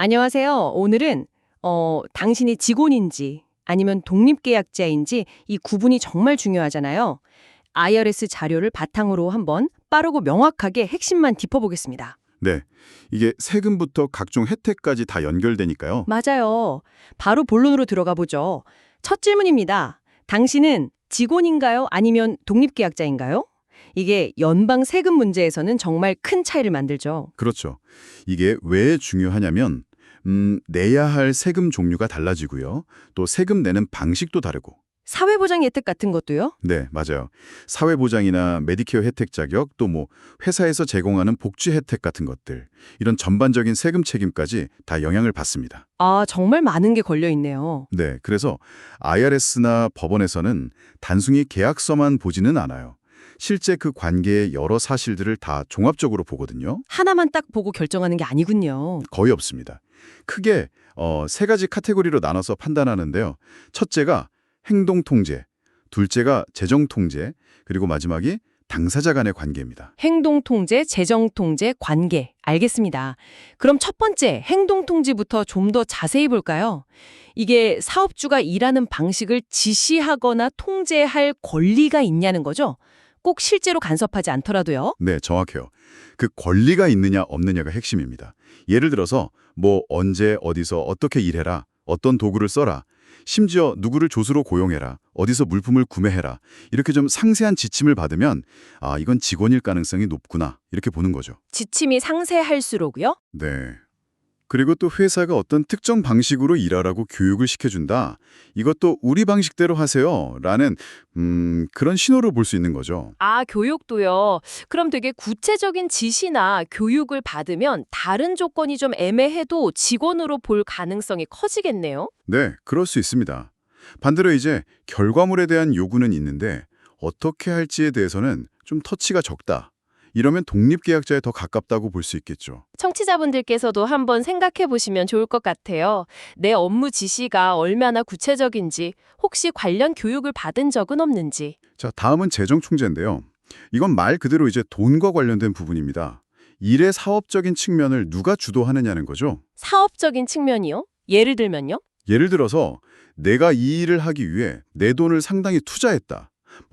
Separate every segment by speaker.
Speaker 1: 안녕하세요. 오늘은 당신이 직원인지 아니면 독립계약자인지 이 구분이 정말 중요하잖아요. IRS 자료를 바탕으로 한번 빠르고 명확하게 핵심만 짚어보겠습니다.
Speaker 2: 네, 이게 세금부터 각종 혜택까지 다 연결되니까요.
Speaker 1: 맞아요. 바로 본론으로 들어가 보죠. 첫 질문입니다. 당신은 직원인가요? 아니면 독립계약자인가요? 이게 연방 세금 문제에서는 정말 큰 차이를 만들죠.
Speaker 2: 그렇죠. 이게 왜 중요하냐면 내야 할 세금 종류가 달라지고요. 또 세금 내는 방식도 다르고.
Speaker 1: 사회보장 혜택 같은 것도요?
Speaker 2: 네, 맞아요. 사회보장이나 메디케어 혜택 자격, 또 회사에서 제공하는 복지 혜택 같은 것들, 이런 전반적인 세금 책임까지 다 영향을 받습니다.
Speaker 1: 아, 정말 많은 게 걸려 있네요.
Speaker 2: 네, 그래서 IRS나 법원에서는 단순히 계약서만 보지는 않아요. 실제 그 관계의 여러 사실들을 다 종합적으로 보거든요.
Speaker 1: 하나만 딱 보고 결정하는 게 아니군요.
Speaker 2: 거의 없습니다. 크게 세 가지 카테고리로 나눠서 판단하는데요. 첫째가 행동통제, 둘째가 재정통제, 그리고 마지막이 당사자 간의 관계입니다.
Speaker 1: 행동통제, 재정통제, 관계. 알겠습니다. 그럼 첫 번째, 행동통제부터 좀 더 자세히 볼까요? 이게 사업주가 일하는 방식을 지시하거나 통제할 권리가 있냐는 거죠? 꼭 실제로 간섭하지 않더라도요.
Speaker 2: 네, 정확해요. 그 권리가 있느냐 없느냐가 핵심입니다. 예를 들어서 언제 어디서 어떻게 일해라, 어떤 도구를 써라, 심지어 누구를 조수로 고용해라, 어디서 물품을 구매해라, 이렇게 좀 상세한 지침을 받으면 이건 직원일 가능성이 높구나, 이렇게 보는 거죠.
Speaker 1: 지침이 상세할수록요?
Speaker 2: 네. 그리고 또 회사가 어떤 특정 방식으로 일하라고 교육을 시켜준다. 이것도 우리 방식대로 하세요. 라는 그런 신호를 볼 수 있는 거죠.
Speaker 1: 아, 교육도요. 그럼 되게 구체적인 지시나 교육을 받으면 다른 조건이 좀 애매해도 직원으로 볼 가능성이 커지겠네요.
Speaker 2: 네, 그럴 수 있습니다. 반대로 이제 결과물에 대한 요구는 있는데 어떻게 할지에 대해서는 좀 터치가 적다. 이러면 독립계약자에 더 가깝다고 볼 수 있겠죠.
Speaker 1: 청취자분들께서도 한번 생각해 보시면 좋을 것 같아요. 내 업무 지시가 얼마나 구체적인지, 혹시 관련 교육을 받은 적은 없는지.
Speaker 2: 자, 다음은 재정충제인데요. 이건 말 그대로 이제 돈과 관련된 부분입니다. 일의 사업적인 측면을 누가 주도하느냐는 거죠.
Speaker 1: 사업적인 측면이요? 예를 들면요?
Speaker 2: 예를 들어서 내가 이 일을 하기 위해 내 돈을 상당히 투자했다.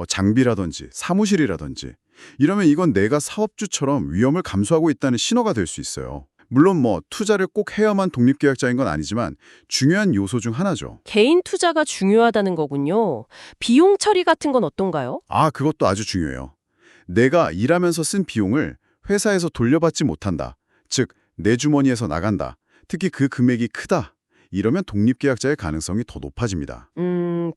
Speaker 2: 장비라든지 사무실이라든지. 이러면 이건 내가 사업주처럼 위험을 감수하고 있다는 신호가 될 수 있어요. 물론 투자를 꼭 해야만 독립계약자인 건 아니지만 중요한 요소 중 하나죠.
Speaker 1: 개인 투자가 중요하다는 거군요. 비용 처리 같은 건 어떤가요?
Speaker 2: 그것도 아주 중요해요. 내가 일하면서 쓴 비용을 회사에서 돌려받지 못한다. 즉, 내 주머니에서 나간다. 특히 그 금액이 크다. 이러면 독립계약자의 가능성이 더 높아집니다.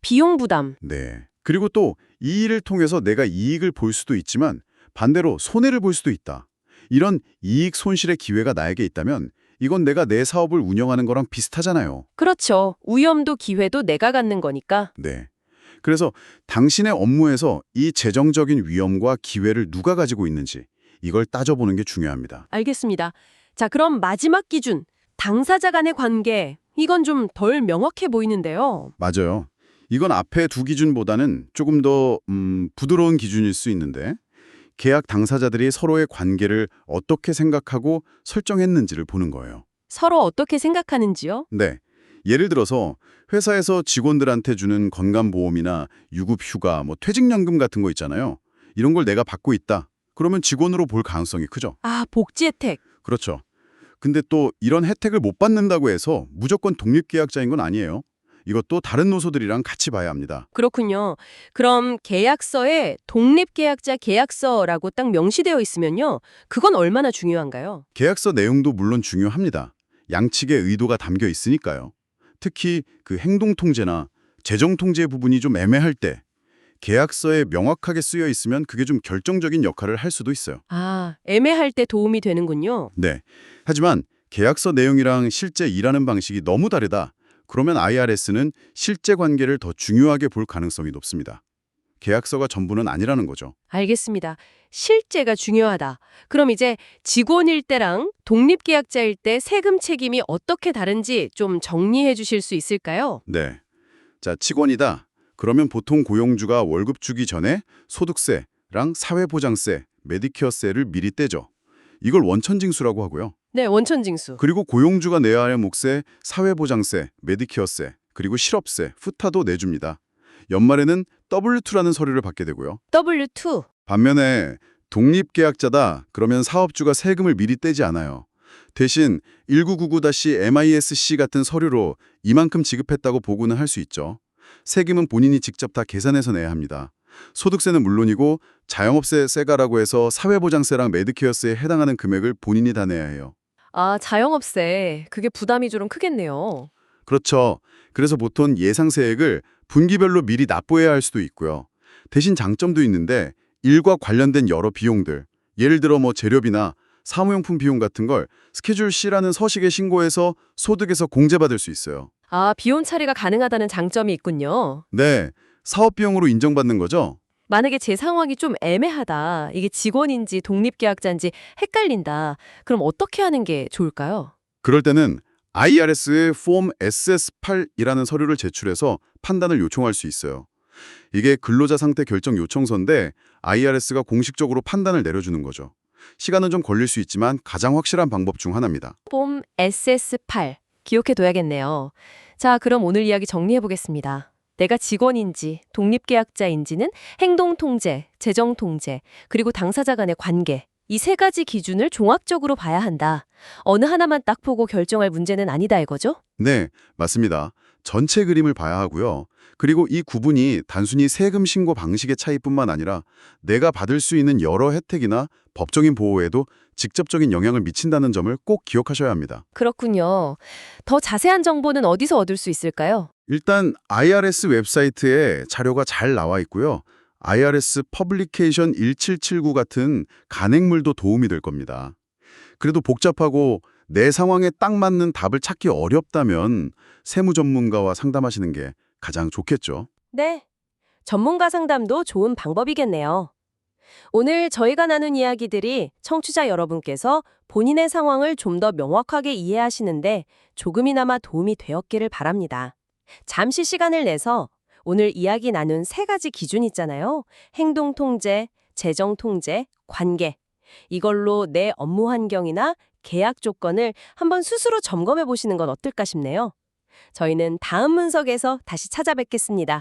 Speaker 1: 비용 부담.
Speaker 2: 네. 그리고 또 이 일을 통해서 내가 이익을 볼 수도 있지만 반대로 손해를 볼 수도 있다. 이런 이익 손실의 기회가 나에게 있다면 이건 내가 내 사업을 운영하는 거랑 비슷하잖아요.
Speaker 1: 그렇죠. 위험도 기회도 내가 갖는 거니까.
Speaker 2: 네. 그래서 당신의 업무에서 이 재정적인 위험과 기회를 누가 가지고 있는지 이걸 따져보는 게 중요합니다.
Speaker 1: 알겠습니다. 자, 그럼 마지막 기준. 당사자 간의 관계. 이건 좀 덜 명확해 보이는데요.
Speaker 2: 맞아요. 이건 앞에 두 기준보다는 조금 더 부드러운 기준일 수 있는데 계약 당사자들이 서로의 관계를 어떻게 생각하고 설정했는지를 보는 거예요.
Speaker 1: 서로 어떻게 생각하는지요?
Speaker 2: 네. 예를 들어서 회사에서 직원들한테 주는 건강보험이나 유급휴가, 퇴직연금 같은 거 있잖아요. 이런 걸 내가 받고 있다. 그러면 직원으로 볼 가능성이 크죠.
Speaker 1: 아, 복지 혜택.
Speaker 2: 그렇죠. 근데 또 이런 혜택을 못 받는다고 해서 무조건 독립계약자인 건 아니에요. 이것도 다른 요소들이랑 같이 봐야 합니다.
Speaker 1: 그렇군요. 그럼 계약서에 독립계약자 계약서라고 딱 명시되어 있으면요. 그건 얼마나 중요한가요?
Speaker 2: 계약서 내용도 물론 중요합니다. 양측의 의도가 담겨 있으니까요. 특히 그 행동통제나 재정통제 부분이 좀 애매할 때 계약서에 명확하게 쓰여 있으면 그게 좀 결정적인 역할을 할 수도 있어요.
Speaker 1: 아, 애매할 때 도움이 되는군요.
Speaker 2: 네. 하지만 계약서 내용이랑 실제 일하는 방식이 너무 다르다. 그러면 IRS는 실제 관계를 더 중요하게 볼 가능성이 높습니다. 계약서가 전부는 아니라는 거죠.
Speaker 1: 알겠습니다. 실제가 중요하다. 그럼 이제 직원일 때랑 독립계약자일 때 세금 책임이 어떻게 다른지 좀 정리해 주실 수 있을까요?
Speaker 2: 네. 자, 직원이다. 그러면 보통 고용주가 월급 주기 전에 소득세랑 사회보장세, 메디케어세를 미리 떼죠. 이걸 원천징수라고 하고요.
Speaker 1: 네, 원천징수.
Speaker 2: 그리고 고용주가 내야 할 몫에 사회보장세, 메디케어세, 그리고 실업세, 후타도 내줍니다. 연말에는 W2라는 서류를 받게 되고요.
Speaker 1: W2.
Speaker 2: 반면에 독립계약자다 그러면 사업주가 세금을 미리 떼지 않아요. 대신 1999-MISC 같은 서류로 이만큼 지급했다고 보고는 할 수 있죠. 세금은 본인이 직접 다 계산해서 내야 합니다. 소득세는 물론이고 자영업세 세가라고 해서 사회보장세랑 메디케어세에 해당하는 금액을 본인이 다 내야 해요.
Speaker 1: 아, 자영업세. 그게 부담이 좀 크겠네요.
Speaker 2: 그렇죠. 그래서 보통 예상세액을 분기별로 미리 납부해야 할 수도 있고요. 대신 장점도 있는데 일과 관련된 여러 비용들, 예를 들어 재료비나 사무용품 비용 같은 걸 스케줄 C라는 서식에 신고해서 소득에서 공제받을 수 있어요.
Speaker 1: 아, 비용 처리가 가능하다는 장점이 있군요.
Speaker 2: 네, 사업비용으로 인정받는 거죠.
Speaker 1: 만약에 제 상황이 좀 애매하다. 이게 직원인지 독립계약자인지 헷갈린다. 그럼 어떻게 하는 게 좋을까요?
Speaker 2: 그럴 때는 IRS의 폼 SS8이라는 서류를 제출해서 판단을 요청할 수 있어요. 이게 근로자 상태 결정 요청서인데 IRS가 공식적으로 판단을 내려주는 거죠. 시간은 좀 걸릴 수 있지만 가장 확실한 방법 중 하나입니다.
Speaker 1: 폼 SS8. 기억해둬야겠네요. 자, 그럼 오늘 이야기 정리해보겠습니다. 내가 직원인지 독립계약자인지는 행동통제, 재정통제, 그리고 당사자 간의 관계. 이 세 가지 기준을 종합적으로 봐야 한다. 어느 하나만 딱 보고 결정할 문제는 아니다 이거죠?
Speaker 2: 네, 맞습니다. 전체 그림을 봐야 하고요. 그리고 이 구분이 단순히 세금 신고 방식의 차이뿐만 아니라 내가 받을 수 있는 여러 혜택이나 법적인 보호에도 직접적인 영향을 미친다는 점을 꼭 기억하셔야 합니다.
Speaker 1: 그렇군요. 더 자세한 정보는 어디서 얻을 수 있을까요?
Speaker 2: 일단 IRS 웹사이트에 자료가 잘 나와 있고요. IRS 퍼블리케이션 1779 같은 간행물도 도움이 될 겁니다. 그래도 복잡하고 내 상황에 딱 맞는 답을 찾기 어렵다면 세무 전문가와 상담하시는 게 가장 좋겠죠.
Speaker 1: 네. 전문가 상담도 좋은 방법이겠네요. 오늘 저희가 나눈 이야기들이 청취자 여러분께서 본인의 상황을 좀 더 명확하게 이해하시는데 조금이나마 도움이 되었기를 바랍니다. 잠시 시간을 내서 오늘 이야기 나눈 세 가지 기준 있잖아요. 행동통제, 재정통제, 관계. 이걸로 내 업무 환경이나 계약 조건을 한번 스스로 점검해 보시는 건 어떨까 싶네요. 저희는 다음 문석에서 다시 찾아뵙겠습니다.